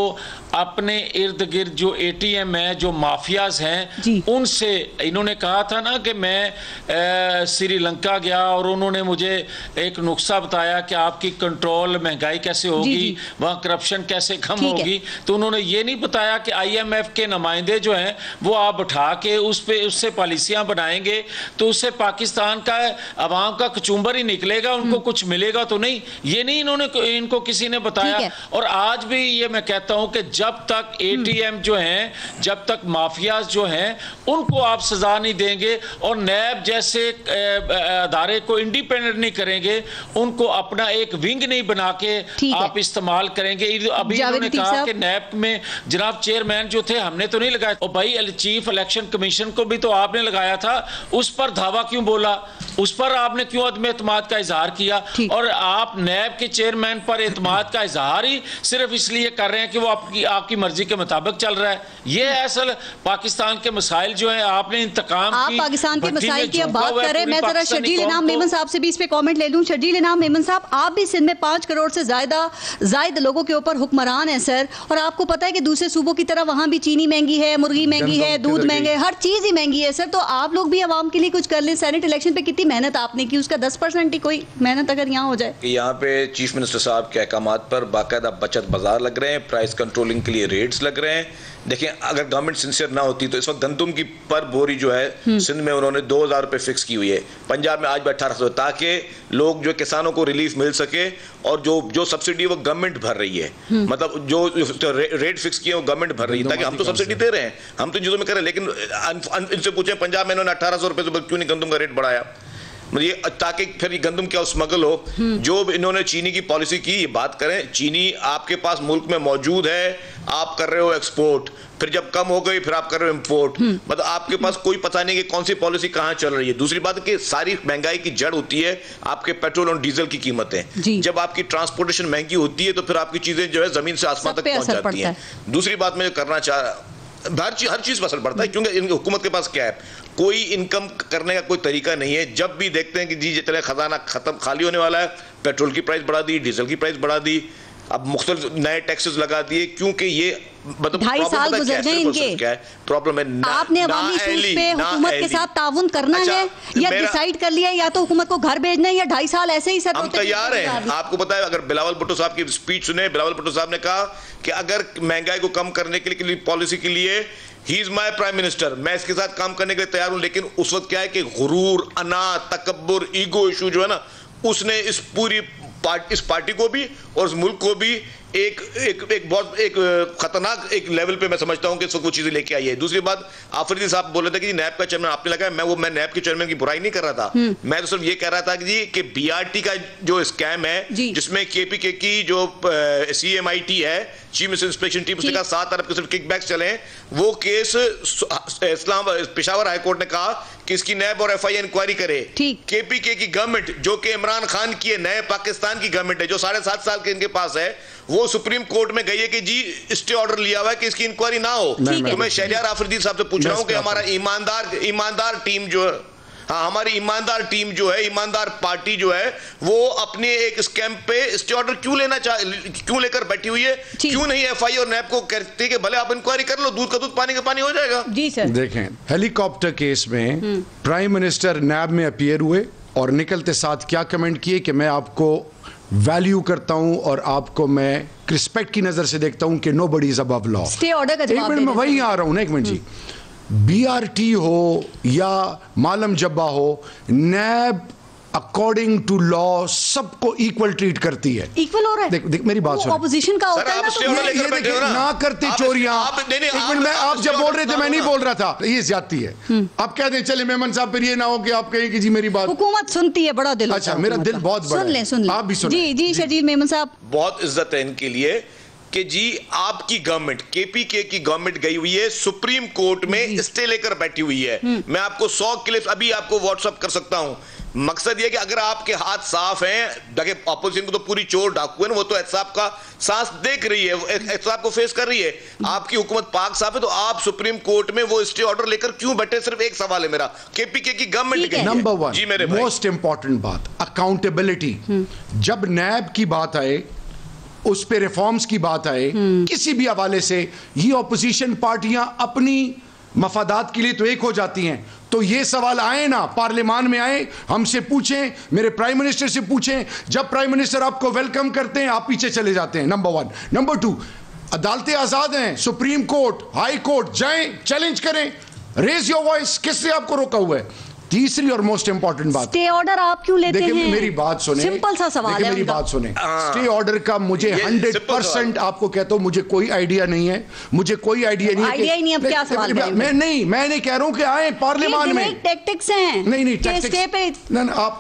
अपने इर्द गिर्द जो ATM है, जो माफियाज हैं, उनसे, इन्होंने कहा था ना कि मैं श्रीलंका गया और उन्होंने मुझे एक नुस्खा बताया कि आपकी कंट्रोल महंगाई कैसे होगी, वहाँ करप्शन कैसे कम होगी। तो उन्होंने ये नहीं बताया कि IMF के नुमाइंदे जो हैं वो आप उठा के उससे पॉलिसियाँ बनाएंगे तो उससे पाकिस्तान का अवाम का कचूम्बर ही निकलेगा, उनको कुछ मिलेगा तो नहीं। ये नहीं इनको किसी ने बताया। और आज भी ये मैं कहता हूँ कि जब तक ATM जो हैं, जब तक माफियाज जो हैं उनको आप सजा नहीं देंगे और नैब जैसे अदारे को इंडिपेंडेंट नहीं करेंगे, उनको अपना एक विंग नहीं बना के आप इस्तेमाल करेंगे। अभी उन्होंने कहा कि नैब में जनाब चेयरमैन जो थे हमने तो नहीं लगाया, और भाई चीफ इलेक्शन कमीशन को भी तो आपने लगाया था, उस पर धावा क्यों बोला, उस पर आपने क्यों अदम एतमाद का इजहार किया? और आप नैब के चेयरमैन पर एतमाद का इजहार ही सिर्फ इसलिए कर रहे हैं कि वो आपकी मर्जी के मुताबिक चल रहा है। ये असल पाकिस्तान के मसाइल जो हैं, आपने इंतकाम आप पाकिस्तान के मसाइल की अब बात कर रहे हैं। मैं जरा शर्जील इनाम मेमन साहब से भी इस पे कमेंट ले लूं। शर्जील इनाम मेमन साहब, आप भी सिंध में 5 करोड़ से जायद लोगों के ऊपर हुक्मरान है सर, और आपको पता है कि दूसरे सूबों की तरह वहां भी चीनी महंगी है, मुर्गी महंगी है, दूध महंगे, हर चीज ही महंगी है सर। तो आप लोग भी आवाम के लिए कुछ कर लें। सेनेट इलेक्शन पे कितनी मेहनत आपने की, उसका 10% ही कोई मेहनत अगर यहाँ हो जाए। यहाँ पे चीफ मिनिस्टर साहब के अहकामात पर बाकायदा बचत बाजार लग रहे हैं, प्राइस कंट्रोलिंग के लिए रेट्स लग रहे हैं। देखिए अगर गवर्नमेंट सिंसियर ना होती तो इस वक्त गंदम की पर बोरी जो है सिंध में उन्होंने 2000 रुपये फिक्स की हुई है, पंजाब में आज भी 1800, ताकि लोग जो किसानों को रिलीफ मिल सके। और जो सब्सिडी वो गवर्नमेंट भर रही है, मतलब जो रेट फिक्स किए वो गवर्नमेंट भर रही है, ताकि हम तो सब्सिडी दे रहे हैं, हम तो चीज़ों में कर रहे हैं। लेकिन इनसे पूछे पंजाब में इन्होंने 1800 रुपये से क्यों नहीं गंदम का रेट बढ़ाया? ये ताकि फिर गंदम क्या स्मगल हो। जो इन्होंने चीनी की पॉलिसी की, ये बात करें, चीनी आपके पास मुल्क में मौजूद है, आप कर रहे हो एक्सपोर्ट, फिर जब कम हो गई फिर आप कर रहे हो इंपोर्ट। मतलब आपके पास कोई पता नहीं कि कौन सी पॉलिसी कहां चल रही है। दूसरी बात है कि सारी महंगाई की जड़ होती है आपके पेट्रोल और डीजल की कीमतें। जब आपकी ट्रांसपोर्टेशन महंगी होती है तो फिर आपकी चीजें जो है जमीन से आसमान तक पहुंच जाती है। दूसरी बात मैं करना हर चीज पर असर पड़ता है, क्योंकि इनकी हुकूमत के पास क्या है, कोई इनकम करने का कोई तरीका नहीं है। जब भी देखते हैं कि जी जितना खजाना खत्म खाली होने वाला है, पेट्रोल की प्राइस बढ़ा दी, डीजल की प्राइस बढ़ा दी, अब मुख्तलिफ नए टैक्सेस लगा दिए, क्योंकि ये मतलब 2.5 साल गुजर गए इनके। क्या है प्रॉब्लम है? आपने अवामी इश्यूज पे हुकूमत के साथ ताउन करना है या डिसाइड कर लिया या तो हुकूमत को घर भेजना है या 2.5 साल ऐसे ही सर हम तैयार हैं। आपको पता है, अगर बिलावल भुट्टो साहब की स्पीच सुने, बिलावल भुट्टो साहब ने कहा कि अगर महंगाई को कम करने के लिए पॉलिसी के लिए he is my prime minister, मैं इसके साथ काम करने के लिए तैयार हूं। लेकिन उस वक्त क्या है कि गुरूर, अना, तकब्बुर, ईगो इशू जो है ना, उसने इस पूरी इस पार्टी को भी और इस मुल्क को भी एक बहुत खतरनाक एक लेवल पे मैं समझता हूं कि सब कुछ चीजें लेके आई है। दूसरी बात, आफरीदी साहब बोल रहे थे कि नैब का चेयरमैन आपने लगाया, मैं नैब के चेयरमैन की बुराई नहीं कर रहा था। मैं तो सिर्फ ये कह रहा था कि जी कि बीआरटी का जो स्कैम है, जिसमें केपीके की जो सीएमआईटी है, चीफ मिनिस्टर इंस्पेक्शन टीम, उसने कहा 7 अरब के सिर्फ किकबैक्स चले, वो केस पेशावर हाईकोर्ट ने कहा कि इसकी नैब और एफआईए इंक्वायरी करे। केपीके की गवर्नमेंट जो कि इमरान खान की है, नए पाकिस्तान की गवर्नमेंट है, जो 7.5 साल के इनके पास है, वो सुप्रीम कोर्ट में गई है कि जी स्टे ऑर्डर लिया हुआ है कि इसकी इंक्वायरी ना हो। तो मैं शहरियार आफरीदी साहब से पूछ रहा हूं कि हमारा ईमानदार टीम जो है, हाँ हमारी ईमानदार टीम जो है, ईमानदार पार्टी जो है, वो अपने एक स्कैम पे स्टे ऑर्डर क्यों लेकर बैठी हुई है? क्यों नहीं एफआई और नैब को कहती कि भले आप इंक्वायरी कर लो, दूध का दूध पानी का पानी हो जाएगा। जी सर। देखें, हेलीकॉप्टर केस में प्राइम मिनिस्टर नैब में अपीयर हुए और निकलते साथ क्या कमेंट किए कि मैं आपको वैल्यू करता हूं और आपको मैं रिस्पेक्ट की नजर से देखता हूं कि nobody is above law. Stay order का जवाब, एक मिनट में वही आ रहा हूं ना, एक मिनट जी। बीआरटी हो या मालम जब्बा हो, नैब अकॉर्डिंग टू लॉ सबको इक्वल ट्रीट करती है। इक्वल हो रहा है। देख मेरी बात सुनो, ऑपोजिशन का होता है ना, तो ये देखिए ना करते चोरियां। आप जब बोल रहे थे मैं नहीं बोल रहा था, ये ज्यादती है। आप कहते हैं चले मेमन साहब, फिर ये ना हो कि आप कहें कि जी मेरी बात, हुकूमत सुनती है, बड़ा दिल। अच्छा, मेरा दिल बहुत बड़ा है, सुन ले आप भी सुनिए। जी शजील मेमन साहब, बहुत इज्जत है इनके लिए कि जी आपकी गवर्नमेंट, केपीके की गवर्नमेंट गई हुई है सुप्रीम कोर्ट में, स्टे लेकर बैठी हुई है। मैं आपको 100 क्लिप्स अभी आपको व्हाट्सएप कर सकता हूं। मकसद ये कि अगर आपके हाथ साफ हैं, देखिए अपोजिशन को तो पूरी चोर डाकू है ना, वो तो एहसाब का सांस देख रही है, एहसाब को फेस कर रही है। आपकी हुकूमत पाक साफ है, तो आप सुप्रीम कोर्ट में वो स्टे ऑर्डर लेकर क्यों बैठे? सिर्फ एक सवाल है मेरा, केपीके की गवर्नमेंट के। नंबर 1 जी मेरे मोस्ट इंपॉर्टेंट बात, अकाउंटेबिलिटी। जब नैब की बात आए, उस पे रिफॉर्म्स की बात आए, किसी भी हवाले से, ये ऑपोजिशन पार्टियां अपनी मफादात के लिए तो एक हो जाती हैं। तो ये सवाल आए ना, पार्लियामान में आए, हमसे पूछें, मेरे प्राइम मिनिस्टर से पूछें। जब प्राइम मिनिस्टर आपको वेलकम करते हैं, आप पीछे चले जाते हैं। नंबर 1। नंबर 2, अदालतें आजाद हैं, सुप्रीम कोर्ट, हाई कोर्ट, जाएं, चैलेंज करें, रेज योर वॉइस, किसने आपको रोका हुआ है? तीसरी और मोस्ट इंपॉर्टेंट बात, स्टे ऑर्डर आप क्यों लेते हैं? मेरी बात सुने, सिंपल सा सवाल है, मेरी बात सुने। स्टे ऑर्डर का मुझे 100% आपको कहता हूं, मुझे कोई आइडिया नहीं है, मुझे कोई आइडिया नहीं है। आइडिया ही नहीं, अब क्या सवाल है? मैं नहीं कह रहा हूं कि आए पार्लियामान में, टैक्टिक्स हैं। नहीं स्टे पे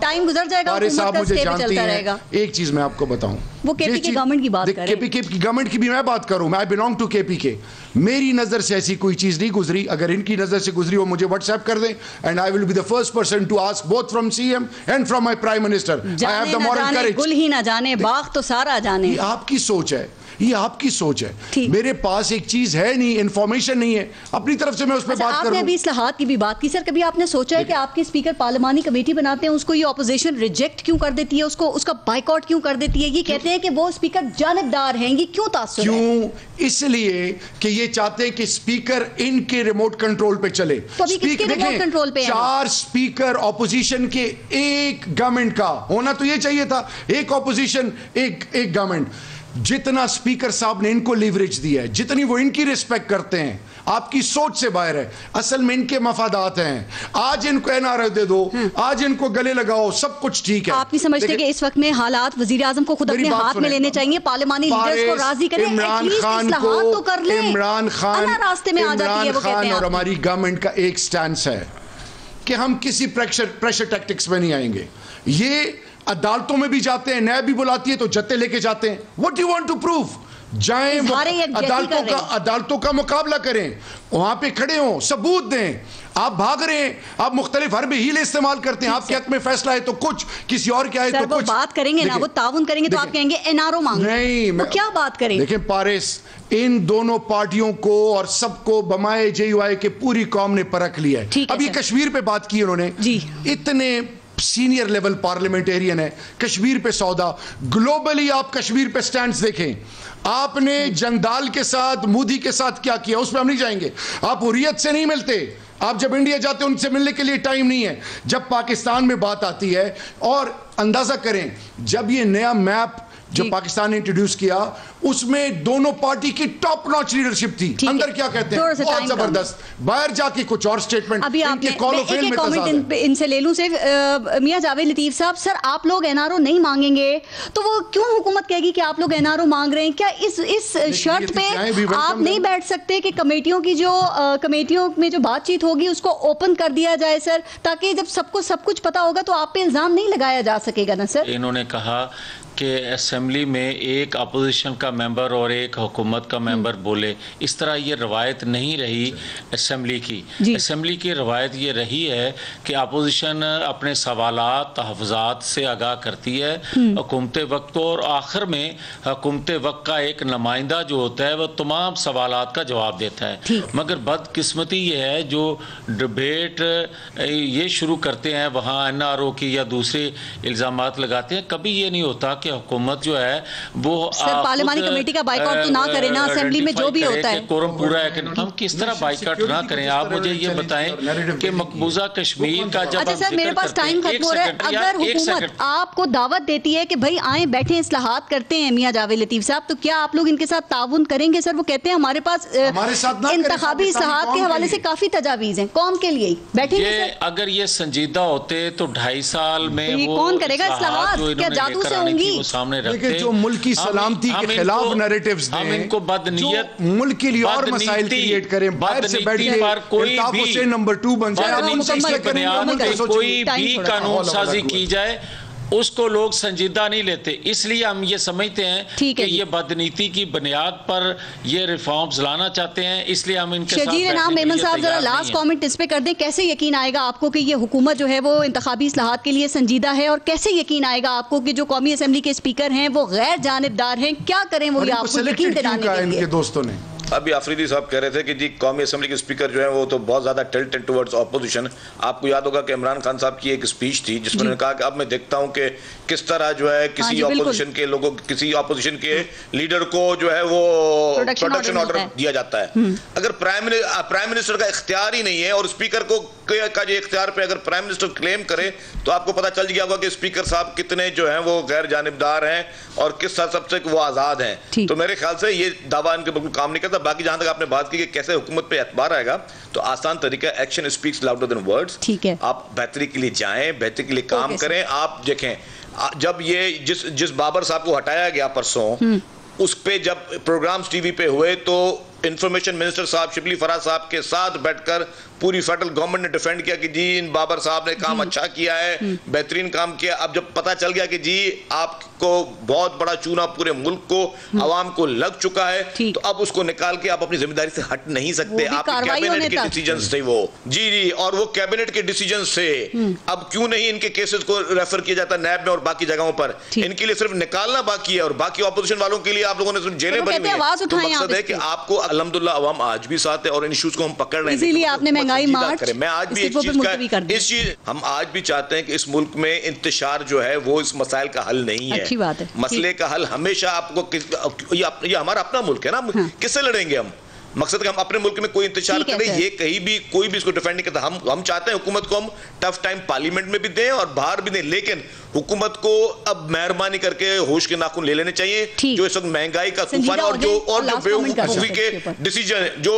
टाइम गुजर जाएगा, साहब मुझे जानती हैं। एक चीज मैं आपको बताऊं, वो केपीके गवर्नमेंट की बात कर रहे हैं। केपीके की गवर्नमेंट की भी मैं बात करूं, मैं बिलोंग टू केपीके। मेरी नजर से ऐसी कोई चीज नहीं गुजरी, अगर इनकी नजर से गुजरी हो मुझे व्हाट्सएप कर दें, and I will be the first person to ask both from CM and from my prime minister. I have the moral courage. गुल ही ना जाने, बाग तो सारा जाने। ये आपकी सोच है, ये आपकी सोच है। मेरे पास एक चीज है नहीं, इंफॉर्मेशन नहीं है, अपनी तरफ से मैं उस पर बात करूं। आपने अभी इस्लाहात की भी बात की सर, कभी आपने सोचा है कि आपके स्पीकर पार्लियामानी कमेटी बनाते हैं, उसको ये ऑपोजिशन रिजेक्ट क्यों कर देती है, उसका बाइकआउट क्यों कर देती है? ये कहते हैं कि वो स्पीकर जानिबदार हैं, ये क्यों तासुर है? क्यों? इसलिए कि ये चाहते हैं कि स्पीकर इनके रिमोट कंट्रोल पे चले। तो अभी किसके रिमोट कंट्रोल पे है? 4 स्पीकर ऑपोजिशन के, एक गवर्नमेंट का होना तो ये चाहिए था, एक ऑपोजिशन एक गवर्नमेंट। जितना स्पीकर साहब ने इनको लीवरेज दिया है, जितनी वो इनकी रिस्पेक्ट करते हैं, आपकी सोच से बाहर है। असल में इनके मफादात हैं। आज इनको एनआरए दे दो, आज इनको गले लगाओ, सब कुछ ठीक है। आप नहीं समझते कि इस वक्त में हालात वजीर आजम को खुद अपने हाथ में लेने चाहिए, पार्लियामानी लीडर्स को राजी करें, इमरान खान तो कर लें। इमरान खान रास्ते में आ जाती है, वो कहते हैं। और हमारी गवर्नमेंट का एक स्टैंड है कि हम किसी प्रेशर टैक्टिक्स में नहीं आएंगे। ये अदालतों में भी जाते हैं, न्याय भी बुलाती है तो जत्ते लेके जाते हैं। What do you want to prove? जाएं, अदालतों का मुकाबला करें, वहां पे खड़े हों, सबूत दें। आप भाग रहे हैं, आप मुख्तलिफ हरबे हीले इस्तेमाल करते हैं। आपके हक में फैसला है तो कुछ, किसी और के आए तो कुछ। बात करेंगे ना, वो ताउन करेंगे तो आप कहेंगे एनआरओ मांग नहीं, तो क्या बात करें? देखिए पारिस, इन दोनों पार्टियों को और सबको बमाए JUI के पूरी कौम ने परख लिया है। अब ये कश्मीर पे बात की उन्होंने, इतने सीनियर लेवल पार्लियामेंटेरियन है, कश्मीर पे सौदा। ग्लोबली आप कश्मीर पे स्टैंड्स देखें, आपने जंगदाल के साथ, मोदी के साथ क्या किया, उस पर हम नहीं जाएंगे। आप हुर्रियत से नहीं मिलते, आप जब इंडिया जाते हैं उनसे मिलने के लिए टाइम नहीं है। जब पाकिस्तान में बात आती है, और अंदाजा करें जब ये नया मैप जो पाकिस्तान ने इंट्रोड्यूस किया, उसमें दोनों पार्टी की टॉप नॉच लीडरशिप थी। अंदर क्या कहते हैं, बहुत जबरदस्त, बाहर जाके कुछ और स्टेटमेंट। अभी आपने एक कमेंट इनसे ले लूं, सिर्फ मियां जावेद लतीफ साहब, सर आप लोग एनआरओ नहीं मांगेंगे तो वो क्यों हुकूमत कहेगी कि आप लोग एनआरओ मांग रहे हैं? क्या इस शर्त पे आप नहीं बैठ सकते कि कमेटियों में जो बातचीत होगी उसको ओपन कर दिया जाए सर, ताकि जब सबको सब कुछ पता होगा तो आप पे इल्जाम नहीं लगाया जा सकेगा ना सर? इन्होंने कहा कि असेंबली में एक अपोजिशन का मेंबर और एक हुकूमत का मेंबर बोले, इस तरह ये रवायत नहीं रही असेंबली की। असेंबली की रवायत ये रही है कि अपोजिशन अपने सवालात तहफ़्फ़ुज़ात से आगाह करती है हुकूमत वक्त को, और आखिर में हुकूमत वक्त का एक नुमाइंदा जो होता है वह तमाम सवालात का जवाब देता है। मगर बदकिस्मती ये है जो डिबेट ये शुरू करते हैं वहाँ NRO की या दूसरे इल्ज़ामात लगाते हैं, कभी ये नहीं होता कि हुकूमत जो है वो पार्लियामानी कमेटी का बाइकॉट तो ना करें ना, असेंबली में जो भी होता है कोरम पूरा है कि हम किस तरह बाइकॉट ना करें। आप मुझे ये बताएं कि मकबूजा कश्मीर का जब अच्छा सर मेरे पास टाइम खत्म हो रहा है, अगर हुकूमत आपको दावत देती है कि भाई आए बैठे इस्लाहात करते हैं मियां जावेद लतीफ साहब, तो क्या आप लोग इनके साथ ताउन करेंगे सर? वो कहते हैं हमारे पास इंतखाबी इस्लाहात के हवाले से काफी तजावीज हैं, कौन के लिए बैठेंगे? अगर ये संजीदा होते तो 2.5 साल में कौन करेगा इस्लाहात? क्या जादू से होंगी? सामने रखते जो मुल्क की सलामती के खिलाफ नैरेटिव्स दें, हम इनको बदनीयत मुल्क के लिए और मसाइल क्रिएट करें, बाहर से बैठ के कोई भी नंबर 2 बन जाए, कोई भी कानून साजी की जाए उसको लोग संजीदा नहीं लेते। इसलिए हम ये समझते हैं कि ये बदनीति की बुनियाद पर ये रिफॉर्म्स लाना चाहते हैं, इसलिए हम इनके साथ मेमन साहब जरा लास्ट कमेंट इस पे कर दें, कैसे यकीन आएगा आपको कि ये हुकूमत जो है वो इंतखाबी इस्लाहात के लिए संजीदा है, और कैसे यकीन आएगा आपको कि जो कौमी असेंबली के स्पीकर हैं वो गैर जानिबदार हैं? क्या करें वो आपको यकीन दिलाने के लिए? दोस्तों ने अभी आफरीदी साहब कह रहे थे कि जी कौमी असेंबली के स्पीकर जो है वो तो बहुत ज्यादा टिल्टेड टुवर्ड्स ऑपोजिशन। आपको याद होगा कि इमरान खान साहब की एक स्पीच थी जिसमें उन्होंने कहा कि अब मैं देखता हूं कि किस तरह जो है किसी ऑपोजिशन के लोगों, किसी ऑपोजिशन के लीडर को जो है वो प्रोटेक्शन ऑर्डर दिया जाता है। अगर प्राइम मिनिस्टर का इख्तियार ही नहीं है और स्पीकर को का जो इख्तियार पे अगर प्राइम मिनिस्टर क्लेम करे तो आपको पता चल गया होगा कि स्पीकर साहब कितने जो है वो गैर जानिबदार हैं और किस हिसाब से वो आजाद हैं। तो मेरे ख्याल से ये दावा इनके बिल्कुल काम नहीं करता। बाकी जहां तक आपने बात की कि कैसे हुकूमत पे एतबार आएगा, तो आसान तरीका action speaks louder than words. ठीक है, आप बेहतरी के लिए जाएं, बेहतरी के लिए काम करें। आप देखें जब ये जिस बाबर साहब को हटाया गया परसों, उस पे जब प्रोग्राम्स टीवी पे हुए तो इंफॉर्मेशन मिनिस्टर साहब शिबली फराज साहब के साथ बैठकर पूरी फेडरल गवर्नमेंट ने डिफेंड किया कि जी इन बाबर साहब ने काम अच्छा किया है, बेहतरीन काम किया। अब जब पता चल गया कि जी आपको बहुत बड़ा चूना पूरे मुल्क को, आवाम को लग चुका है, तो अब उसको निकाल के आप अपनी जिम्मेदारी से हट नहीं सकते। आप कैबिनेट के डिसीजन थे वो, जी, और वो कैबिनेट के डिसीजन से अब क्यों नहीं इनके केसेस को रेफर किया जाता नैब में और बाकी जगहों पर, इनके लिए सिर्फ निकालना बाकी है। और बाकी ऑपोजिशन वालों के लिए आप लोगों ने सिर्फ जेलें बनी हुई हैं। तो मकसद है कि आपको अल्हम्दुलिल्लाह अवाम आज भी साथ है और इन इश्यूज को हम पकड़ रहे हैं। इसीलिए आपने महंगाई मार्च, मैं आज भी इस चीज हम आज भी चाहते हैं कि इस मुल्क में इंतशार जो है वो इस मसाइल का हल नहीं है। अच्छी बात है। मसले का हल हमेशा आपको ये हमारा अपना मुल्क है ना, किससे लड़ेंगे हम? मकसद कि हम अपने मुल्क में कोई इंतजार करें, ये कहीं भी कोई भी इसको डिफेंड नहीं करता। हम चाहते हैं हुकूमत को हम टफ टाइम पार्लियामेंट में भी दें और बाहर भी दें, लेकिन हुकूमत को अब मेहरबानी करके होश के नाखून ले लेने चाहिए। जो इस वक्त महंगाई का तूफान और जो बेवकूफी के डिसीजन जो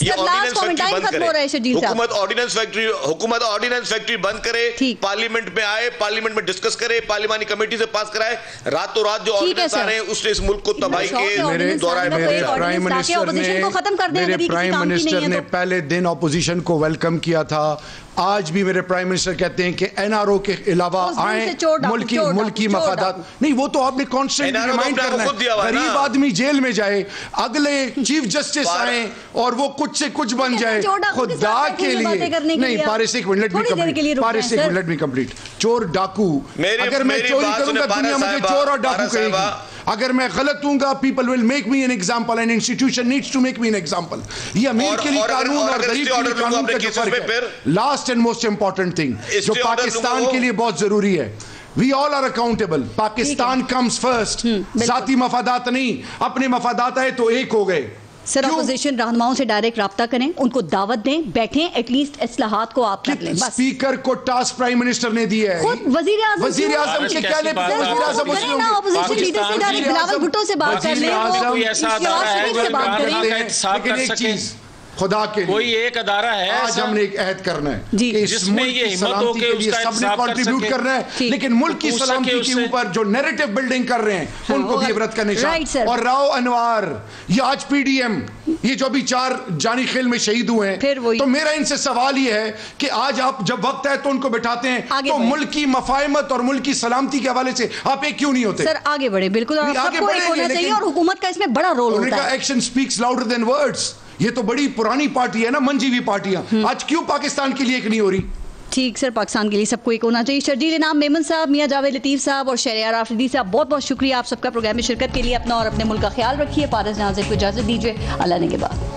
ये ऑर्डिनेंस फैक्ट्री बंद करे, हुकूमत ऑर्डिनेंस फैक्ट्री बंद करे, पार्लियामेंट में आए, पार्लियामेंट में डिस्कस करे, पार्लियामानी कमेटी से पास कराए। रातों रात जो ऑर्डिनेंस आ रहे हैं उसने इस मुल्क को तबाही के दौरान प्राइम मिनिस्टर ने पहले दिन ऑपोजिशन को वेलकम किया था, आज भी मेरे प्राइम मिनिस्टर कहते हैं कि एनआरओ के अलावा आए मुल्की मफादात नहीं, वो तो आपने कॉन्स्टेंट रिमाइंड करना है। गरीब आदमी जेल में जाए, अगले चीफ जस्टिस आए और वो कुछ से कुछ बन जाए, खुदा के लिए नहीं। पारिस एक मिनट में कंप्लीट। चोर डाकू, अगर मैं चोरी करूंगा दुनिया मुझे चोर और डाकू कहेगी। अगर मैं गलत हूंगा, people will make me an example, an institution needs to make me an example. ये अमीर के लिए कानून और गरीब के लिए कानून का जो फर्क है। Last and most important thing जो पाकिस्तान के लिए बहुत जरूरी है, we all are accountable. Pakistan comes first, जाती मफादात नहीं। अपने मफादात आए तो एक हो गए। सर अपोजिशन रहनुमाओं से डायरेक्ट राब्ता करें, उनको दावत दें, बैठें, एटलीस्ट इस्लाहात को आप कर लें। स्पीकर को टास्क प्राइम मिनिस्टर ने दिया है। वजीर आजम के क्या अपोजिशन लीडर से डायरेक्ट बिलावल भुट्टो से बात कर लें। खुदा के कोई एक अदारा है, आज हमने एक अहद करना है जिसमें ये हिम्मत हो के उसका सबने कंट्रीब्यूट करना है, लेकिन मुल्क की सलामती के ऊपर जो नैरेटिव बिल्डिंग कर रहे हैं उनको भी इबरत का निशान। और राव अनवार, ये आज पीडीएम, ये जो भी 4 जानी खेल में शहीद हुए हैं, तो मेरा इनसे सवाल ये है कि आज आप जब वक्त है तो उनको बिठाते हैं, तो मुल्क की मफाहमत और मुल्क की सलामती के हवाले से आप एक क्यों नहीं होते? सर आगे बढ़े, बिल्कुल आगे बढ़े, और हुकूमत का इसमें बड़ा रोल होता है। Action speaks louder than words. ये तो बड़ी पुरानी पार्टी है ना, मंजीवी पार्टियां, आज क्यों पाकिस्तान के लिए एक नहीं हो रही? ठीक सर, पाकिस्तान के लिए सबको एक होना चाहिए। शर्जील इनाम मेमन साहब, मियां जावेद लतीफ साहब और शहरयार आफरीदी साहब, बहुत बहुत शुक्रिया आप सबका प्रोग्राम में शिरकत के लिए। अपना और अपने मुल्क का ख्याल रखिए। पारस जहां से इजाजत दीजिए, अल्लाह ने के बाद।